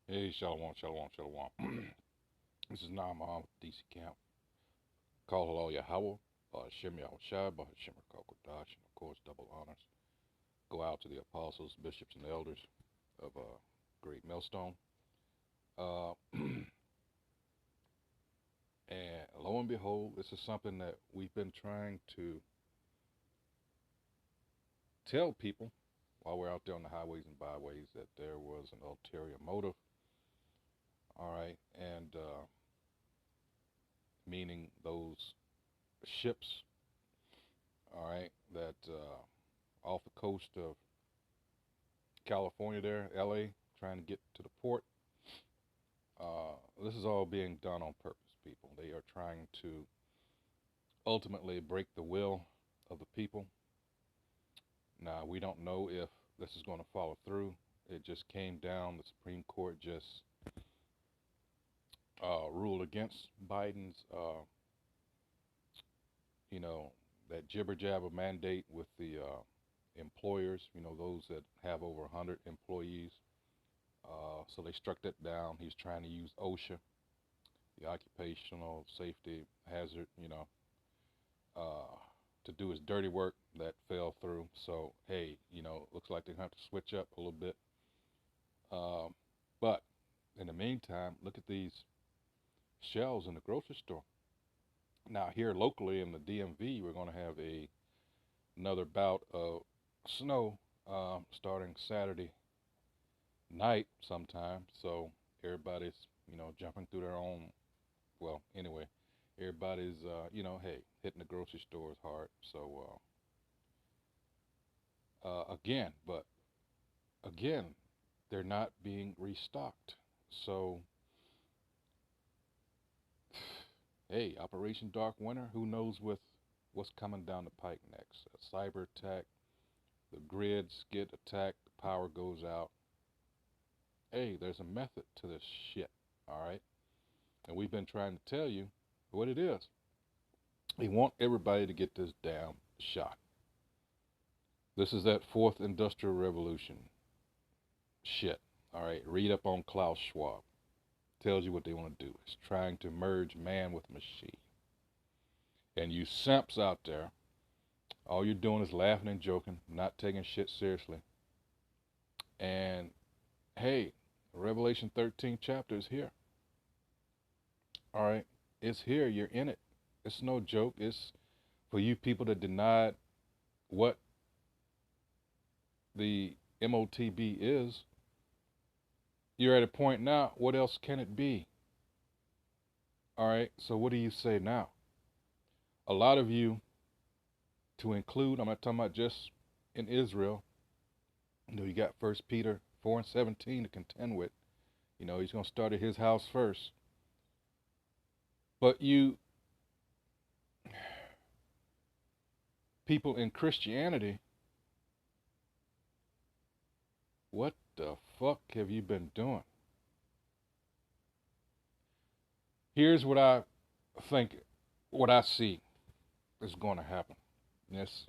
Hey, shalom, shalom, shalom. This is Naaman with DC Camp. Call hello Yahweh, Shem Yahweh Shai, Shem Kokodash, and of course, double honors go out to the apostles, bishops, and elders of Great Millstone. Uh, and lo and behold, this is something that we've been trying to tell people while we're out there on the highways and byways that there was an ulterior motive. All right, and meaning those ships, all right, that off the coast of California there, LA, trying to get to the port. This is all being done on purpose, people. They are trying to ultimately break the will of the people. Now, we don't know if this is going to follow through. It just came down. The Supreme Court just ruled against Biden's, you know, that jibber jabber mandate with the employers, those that have over 100 employees. So they struck that down. He's trying to use OSHA, the occupational safety hazard, to do his dirty work. That fell through. So, hey, looks like they're going to have to switch up a little bit. But in the meantime, look at these shelves in the grocery store. Now, here locally in the DMV, we're going to have another bout of snow starting Saturday night sometime. So everybody's, jumping through their own, well, anyway, everybody's, hey, hitting the grocery stores hard. So, again, they're not being restocked. So, hey, Operation Dark Winter, who knows what's coming down the pike next? A cyber attack, the grids get attacked, the power goes out. Hey, there's a method to this shit, all right? And we've been trying to tell you what it is. We want everybody to get this damn shot. This is that fourth industrial revolution shit, all right? Read up on Klaus Schwab. Tells you what they want to do. It's trying to merge man with machine. And you simps out there, all you're doing is laughing and joking, not taking shit seriously. And hey, Revelation 13 chapter is here. All right, it's here. You're in it. It's no joke. It's for you people that denied what the MOTB is. You're at a point now. What else can it be? All right. So what do you say now? A lot of you, to include, I'm not talking about just in Israel. You got 1 Peter 4:17 to contend with. He's going to start at his house first. But you people in Christianity, what the fuck have you been doing? Here's what I think, what I see is going to happen. Yes,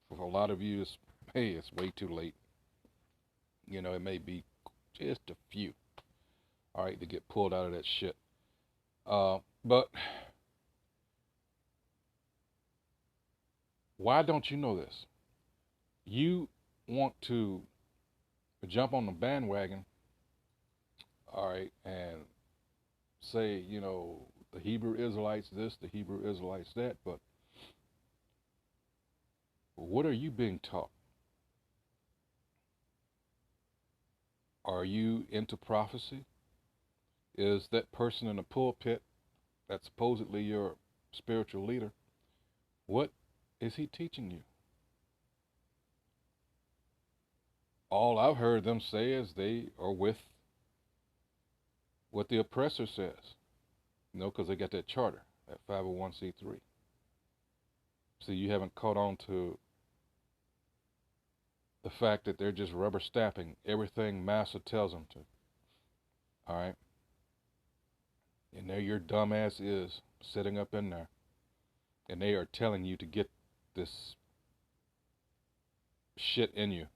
for a lot of you, it's way too late. It may be just a few, all right, to get pulled out of that shit. But why don't you know this? You want to jump on the bandwagon, all right, and say, the Hebrew Israelites this, the Hebrew Israelites that, but what are you being taught? Are you into prophecy? Is that person in the pulpit that's supposedly your spiritual leader, what is he teaching you? All I've heard them say is they are with what the oppressor says, because they got that charter, that 501c3. See, you haven't caught on to the fact that they're just rubber stamping everything Massa tells them to. All right? And there your dumbass is sitting up in there, and they are telling you to get this shit in you.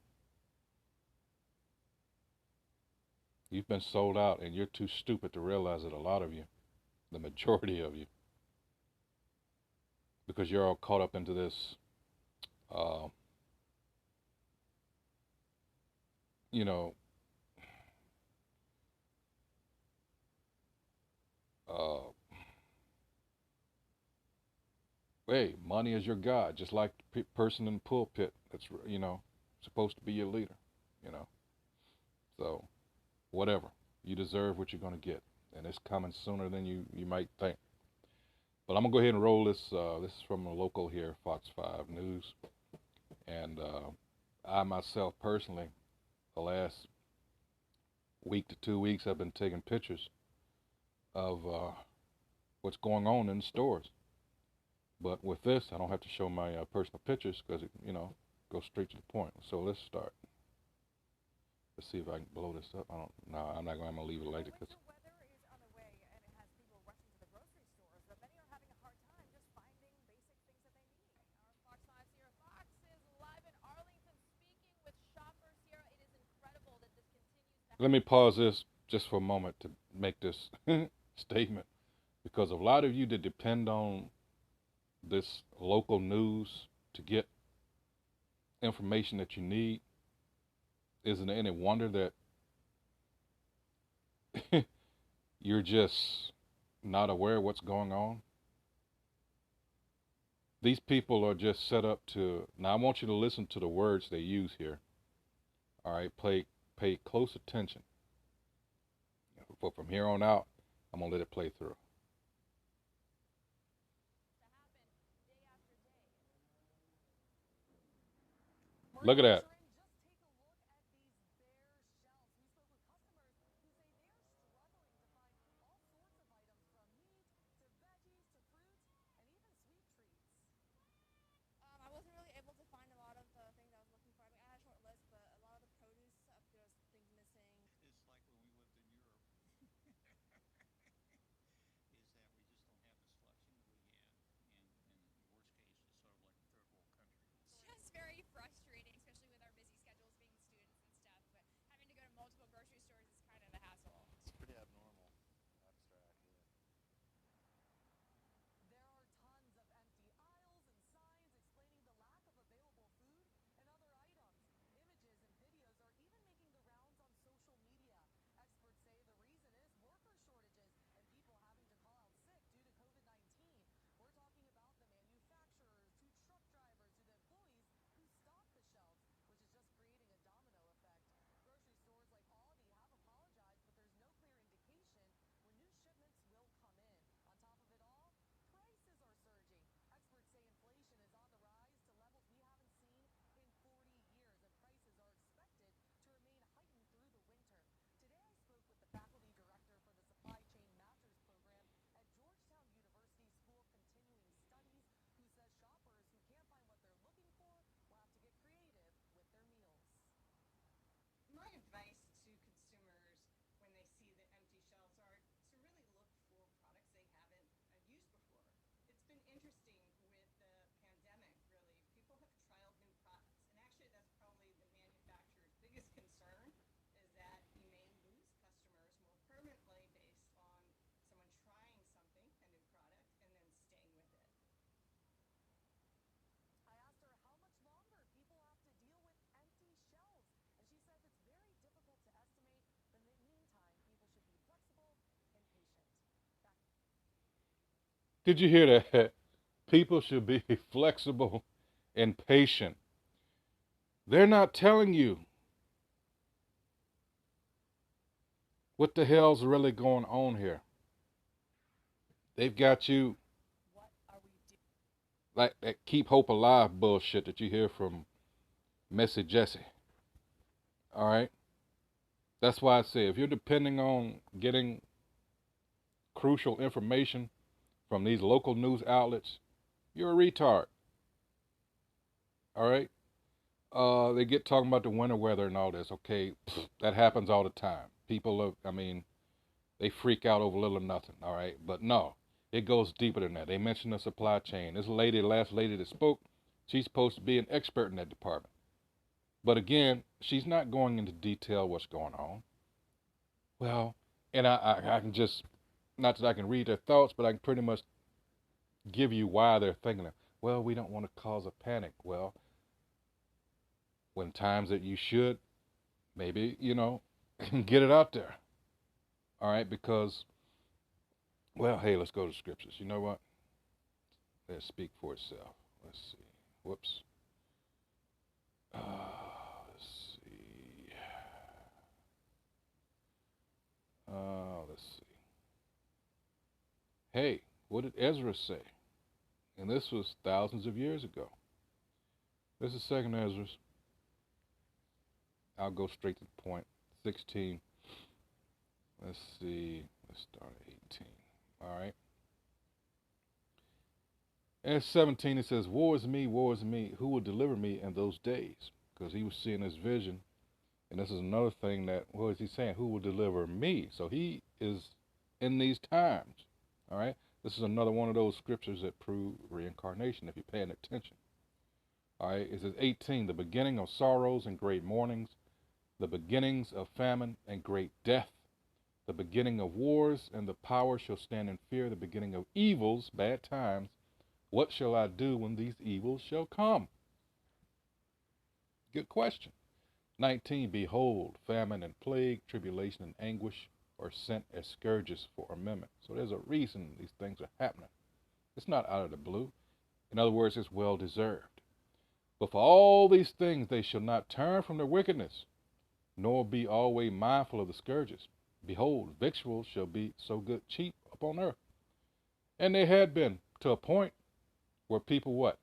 You've been sold out, and you're too stupid to realize it. A lot of you, the majority of you, because you're all caught up into this, uh, you know, uh, hey, money is your god, just like the person in the pulpit that's, supposed to be your leader, you know. So, whatever. You deserve what you're going to get, and it's coming sooner than you might think. But I'm going to go ahead and roll this. This is from a local here, Fox 5 News. And I myself personally, the last week to 2 weeks, I've been taking pictures of what's going on in the stores. But with this, I don't have to show my personal pictures because it, goes straight to the point. So let's start. Let's see if I can blow this up. No, I'm not going to leave it like that. Cause let me pause this just for a moment to make this statement, because a lot of you that depend on this local news to get information that you need, isn't it any wonder that you're just not aware of what's going on? These people are just set up to. Now, I want you to listen to the words they use here. All right, pay close attention. But from here on out, I'm gonna let it play through. Look at that. Did you hear that? People should be flexible and patient. They're not telling you what the hell's really going on here. They've got you like that keep hope alive bullshit that you hear from Messy Jesse. All right? That's why I say if you're depending on getting crucial information from these local news outlets, you're a retard. All right? They get talking about the winter weather and all this. Okay, that happens all the time. People are, they freak out over little or nothing. All right, but no, it goes deeper than that. They mentioned the supply chain. This lady, the last lady that spoke, she's supposed to be an expert in that department. But again, she's not going into detail what's going on. Well, and I can just, not that I can read their thoughts, but I can pretty much give you why they're thinking it. Well, we don't want to cause a panic. Well, when times that you should, maybe, get it out there. All right, because, well, hey, let's go to scriptures. You know what? Let's speak for itself. Let's see. Whoops. Let's see. Let's see. Hey, what did Ezra say? And this was thousands of years ago. This is second Ezra. I'll go straight to the point. 16. Let's see. Let's start at 18. All right. And 17, it says, woe is me, who will deliver me in those days? Because he was seeing this vision. And this is another thing that, what is he saying? Who will deliver me? So he is in these times. All right. This is another one of those scriptures that prove reincarnation if you're paying attention. All right. It says 18, the beginning of sorrows and great mournings, the beginnings of famine and great death, the beginning of wars, and the power shall stand in fear, the beginning of evils, bad times. What shall I do when these evils shall come? Good question. 19, behold, famine and plague, tribulation and anguish are sent as scourges for a moment. So there's a reason these things are happening. It's not out of the blue. In other words, it's well deserved. But for all these things they shall not turn from their wickedness, nor be always mindful of the scourges. Behold, victuals shall be so good cheap upon earth. And they had been to a point where people what?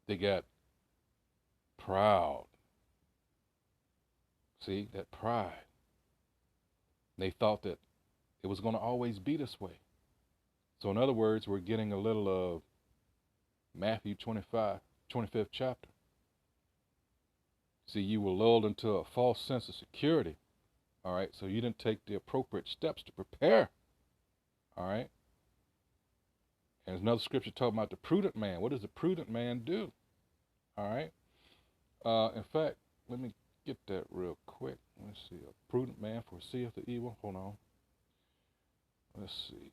They got proud. See, that pride. They thought that it was going to always be this way. So in other words, we're getting a little of Matthew 25th chapter. See, you were lulled into a false sense of security. All right, so you didn't take the appropriate steps to prepare. All right. And there's another scripture talking about the prudent man. What does the prudent man do? All right. In fact, let me get that real quick. Let's see. A prudent man foreseeth the evil. Hold on. Let's see.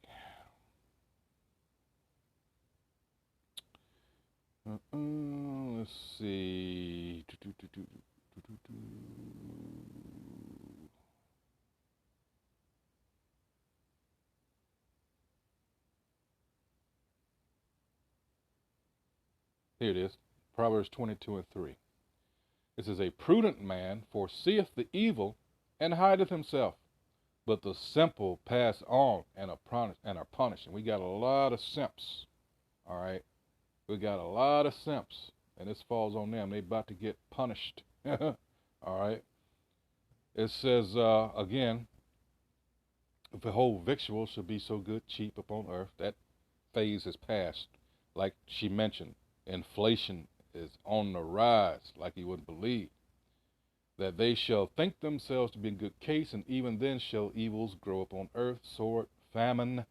Let's see. Here it is. Proverbs 22:3. It says, a prudent man foreseeth the evil and hideth himself, but the simple pass on and are punished. And we got a lot of simps. All right. We got a lot of simps, and this falls on them. They about to get punished. All right. It says, again, behold, victuals shall be so good cheap upon earth. That phase has passed. Like she mentioned, inflation is on the rise, like you wouldn't believe. That they shall think themselves to be in good case, and even then shall evils grow upon earth, sword, famine,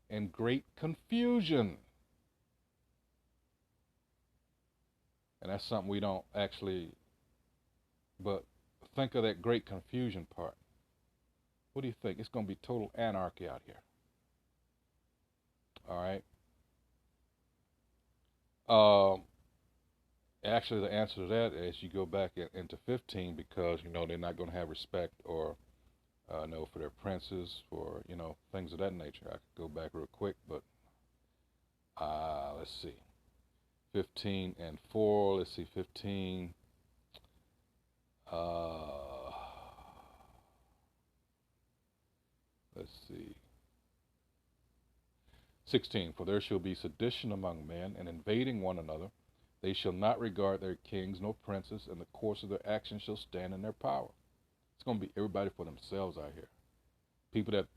and great confusion. And that's something we don't actually, but think of that great confusion part. What do you think? It's going to be total anarchy out here. All right. Actually, the answer to that is you go back into 15, because, they're not going to have respect or know for their princes, for, things of that nature. I could go back real quick, but let's see. 15 and 4. Let's see, 15. Let's see. 16. For there shall be sedition among men, and invading one another. They shall not regard their kings nor princes, and the course of their actions shall stand in their power. It's going to be everybody for themselves out here. People that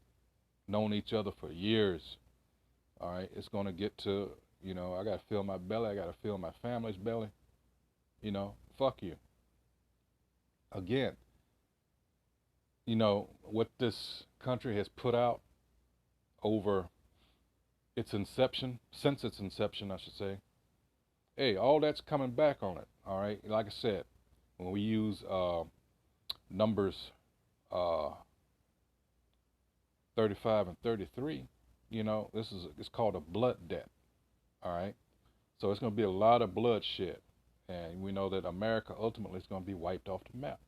known each other for years. All right, it's going to get to, I got to fill my belly. I got to fill my family's belly. Fuck you. Again, what this country has put out over its inception, since its inception, I should say. Hey, all that's coming back on it. All right, like I said, when we use numbers uh, 35 and 33, it's called a blood debt. All right. So it's going to be a lot of bloodshed. And we know that America ultimately is going to be wiped off the map.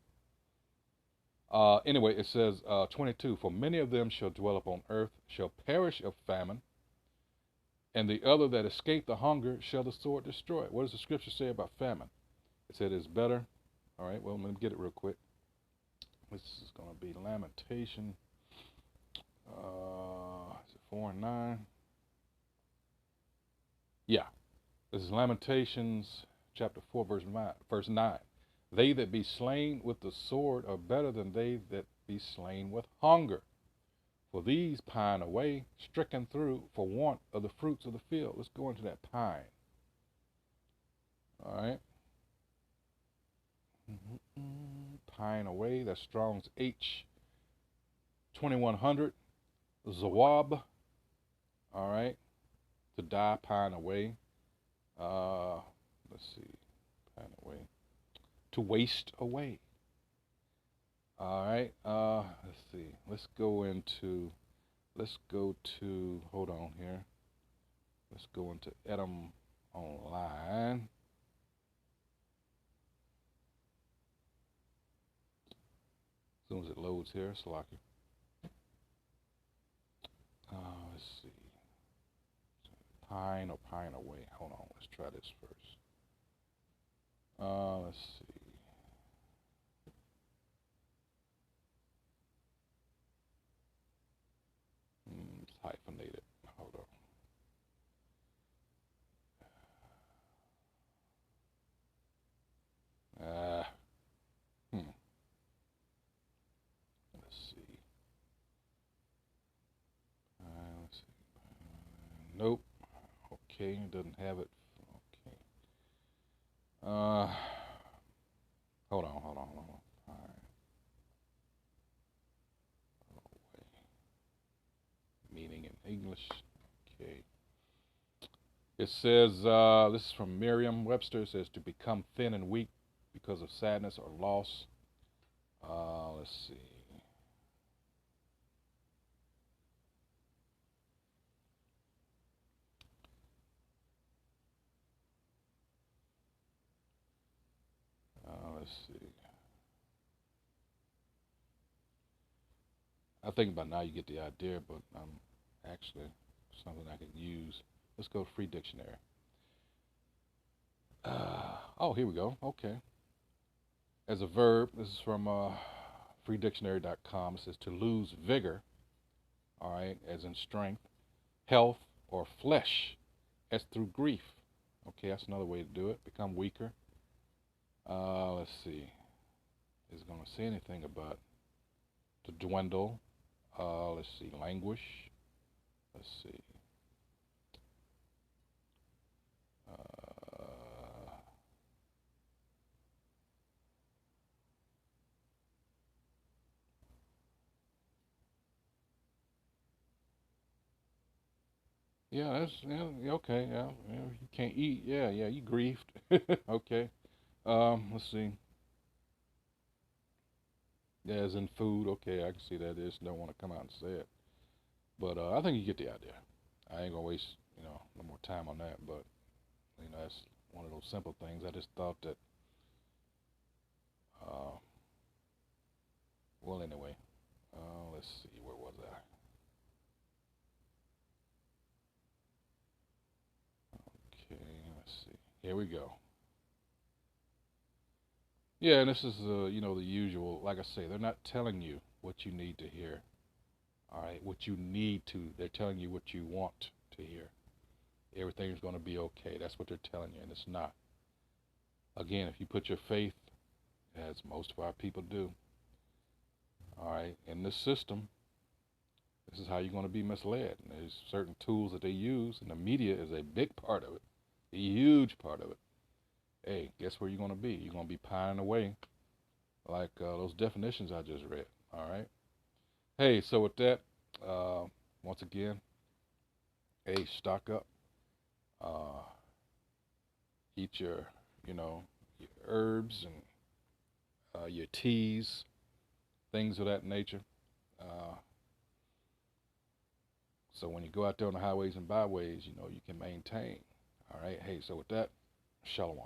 Anyway, it says 22, for many of them shall dwell upon earth, shall perish of famine, and the other that escape the hunger shall the sword destroy. What does the scripture say about famine? It said it's better. All right, well, let me get it real quick. This is going to be Lamentation. Is it 4 and 9? Yeah, this is Lamentations chapter 4, verse 9. They that be slain with the sword are better than they that be slain with hunger. For these pine away, stricken through for want of the fruits of the field. Let's go into that pine. All right. Pine away. That's Strong's H 2100. Zawab. All right. To die, pine away. Let's see. Pine away. To waste away. All right. Let's see. Let's go to, hold on here. Let's go into Edom Online. As soon as it loads here, Slocky. Let's see. Pine or pine away. Hold on. Let's try this first. Let's see. It's hyphenated. Hold on. Let's see. Let's see. Nope. Okay, it doesn't have it. Okay. Hold on. Fine. Away. Meaning in English. Okay. It says, this is from Merriam-Webster. It says to become thin and weak because of sadness or loss. Let's see. Let's see. I think by now you get the idea, but actually something I can use. Let's go to Free Dictionary. Oh, here we go. Okay. As a verb, this is from freedictionary.com. It says to lose vigor, all right, as in strength, health, or flesh, as through grief. Okay, that's another way to do it. Become weaker. Let's see. Is it going to say anything about to dwindle? Let's see. Languish. Let's see. Yeah, that's okay. Yeah, you can't eat. Yeah, you grieved. Okay. Let's see. Yeah, as in food. Okay, I can see that. They just don't want to come out and say it. But I think you get the idea. I ain't gonna waste no more time on that. But that's one of those simple things. I just thought that. Uh, well, anyway. Let's see. Where was I? Okay, let's see. Here we go. Yeah, and this is the usual. Like I say, they're not telling you what you need to hear. All right, what you need to. They're telling you what you want to hear. Everything's going to be okay. That's what they're telling you, and it's not. Again, if you put your faith, as most of our people do, all right, in this system, this is how you're going to be misled. And there's certain tools that they use, and the media is a big part of it, a huge part of it. Hey, guess where you're going to be? You're going to be pining away like those definitions I just read. All right. Hey, so with that, once again, hey, stock up. Eat your herbs and your teas. things of that nature. So when you go out there on the highways and byways, you know, you can maintain. All right. Hey, so with that, shalom.